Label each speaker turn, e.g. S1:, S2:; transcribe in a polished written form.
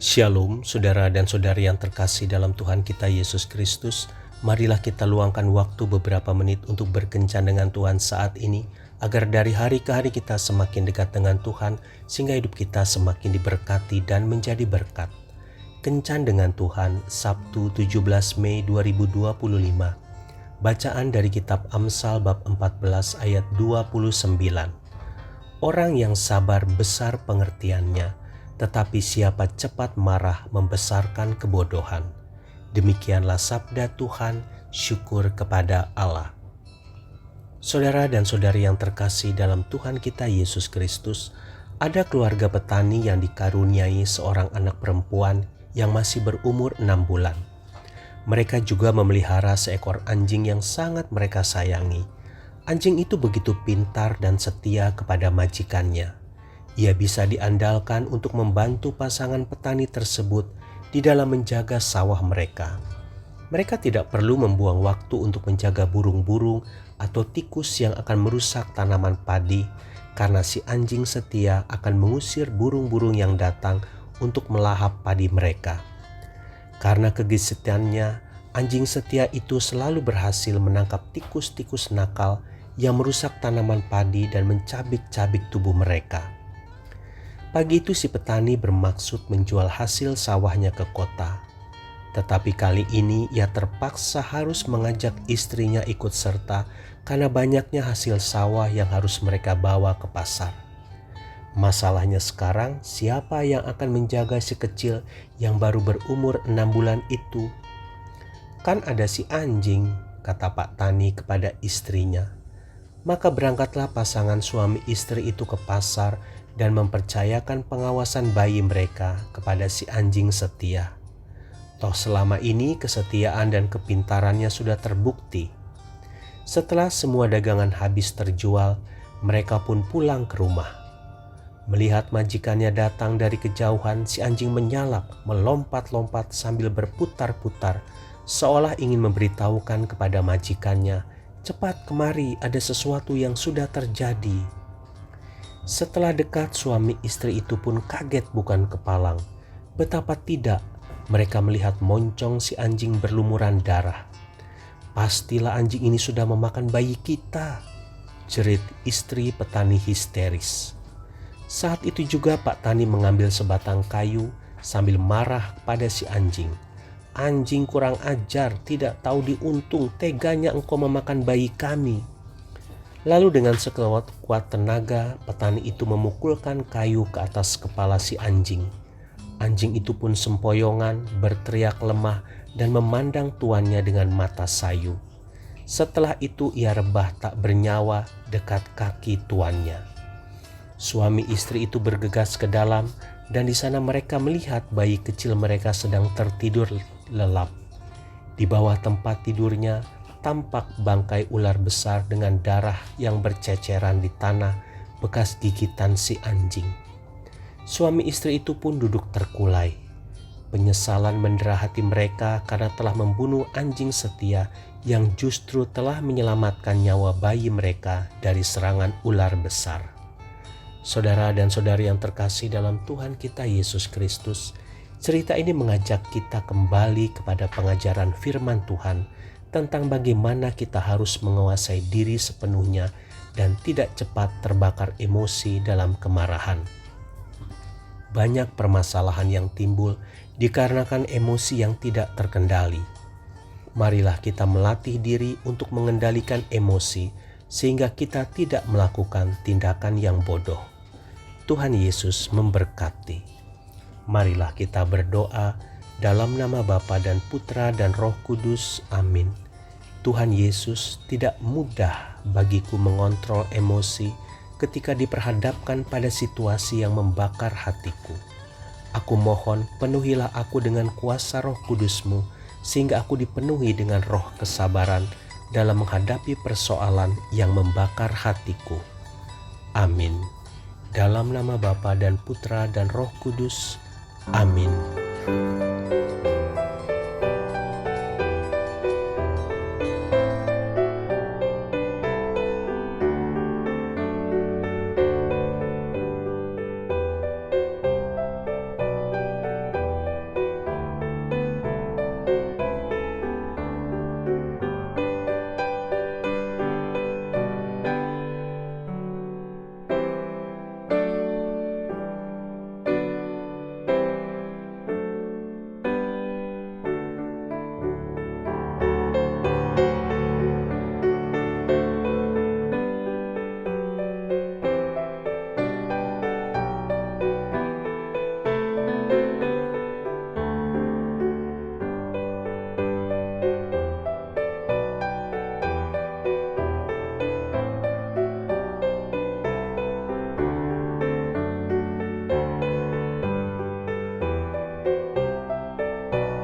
S1: Shalom, saudara dan saudari yang terkasih dalam Tuhan kita Yesus Kristus. Marilah kita luangkan waktu beberapa menit untuk berkencan dengan Tuhan saat ini, agar dari hari ke hari kita semakin dekat dengan Tuhan, sehingga hidup kita semakin diberkati dan menjadi berkat. Kencan dengan Tuhan, Sabtu 17 Mei 2025. Bacaan dari kitab Amsal bab 14 ayat 29. Orang yang sabar besar pengertiannya, tetapi siapa cepat marah membesarkan kebodohan. Demikianlah sabda Tuhan, syukur kepada Allah. Saudara dan saudari yang terkasih dalam Tuhan kita Yesus Kristus, ada keluarga petani yang dikaruniai seorang anak perempuan yang masih berumur 6 bulan. Mereka juga memelihara seekor anjing yang sangat mereka sayangi. Anjing itu begitu pintar dan setia kepada majikannya. Ia bisa diandalkan untuk membantu pasangan petani tersebut di dalam menjaga sawah mereka. Mereka tidak perlu membuang waktu untuk menjaga burung-burung atau tikus yang akan merusak tanaman padi, karena si anjing setia akan mengusir burung-burung yang datang untuk melahap padi mereka. Karena kegigitannya, anjing setia itu selalu berhasil menangkap tikus-tikus nakal yang merusak tanaman padi dan mencabik-cabik tubuh mereka. Pagi itu si petani bermaksud menjual hasil sawahnya ke kota. Tetapi kali ini ia terpaksa harus mengajak istrinya ikut serta karena banyaknya hasil sawah yang harus mereka bawa ke pasar. Masalahnya sekarang, siapa yang akan menjaga si kecil yang baru berumur 6 bulan itu? Kan ada si anjing, kata Pak Tani kepada istrinya. Maka berangkatlah pasangan suami istri itu ke pasar dan mempercayakan pengawasan bayi mereka kepada si anjing setia. Toh selama ini kesetiaan dan kepintarannya sudah terbukti. Setelah semua dagangan habis terjual, mereka pun pulang ke rumah. Melihat majikannya datang dari kejauhan, si anjing menyalap, melompat-lompat sambil berputar-putar, seolah ingin memberitahukan kepada majikannya, "Cepat kemari, ada sesuatu yang sudah terjadi." Setelah dekat, suami istri itu pun kaget bukan kepalang. Betapa tidak, mereka melihat moncong si anjing berlumuran darah. "Pastilah anjing ini sudah memakan bayi kita," jerit istri petani histeris. Saat itu juga Pak Tani mengambil sebatang kayu sambil marah pada si anjing. "Anjing kurang ajar, tidak tahu diuntung, teganya engkau memakan bayi kami." Lalu dengan sekuat tenaga, petani itu memukulkan kayu ke atas kepala si anjing. Anjing itu pun sempoyongan, berteriak lemah, dan memandang tuannya dengan mata sayu. Setelah itu ia rebah tak bernyawa dekat kaki tuannya. Suami istri itu bergegas ke dalam, dan di sana mereka melihat bayi kecil mereka sedang tertidur lelap. Di bawah tempat tidurnya tampak bangkai ular besar dengan darah yang berceceran di tanah bekas gigitan si anjing. Suami istri itu pun duduk terkulai. Penyesalan mendera hati mereka karena telah membunuh anjing setia yang justru telah menyelamatkan nyawa bayi mereka dari serangan ular besar. Saudara dan saudari yang terkasih dalam Tuhan kita Yesus Kristus, cerita ini mengajak kita kembali kepada pengajaran firman Tuhan tentang bagaimana kita harus menguasai diri sepenuhnya dan tidak cepat terbakar emosi dalam kemarahan. Banyak permasalahan yang timbul dikarenakan emosi yang tidak terkendali. Marilah kita melatih diri untuk mengendalikan emosi sehingga kita tidak melakukan tindakan yang bodoh. Tuhan Yesus memberkati. Marilah kita berdoa dalam nama Bapa dan Putra dan Roh Kudus. Amin. Tuhan Yesus, tidak mudah bagiku mengontrol emosi ketika diperhadapkan pada situasi yang membakar hatiku. Aku mohon penuhilah aku dengan kuasa Roh Kudus-Mu, sehingga aku dipenuhi dengan roh kesabaran dalam menghadapi persoalan yang membakar hatiku. Amin. Dalam nama Bapa dan Putra dan Roh Kudus. Amin.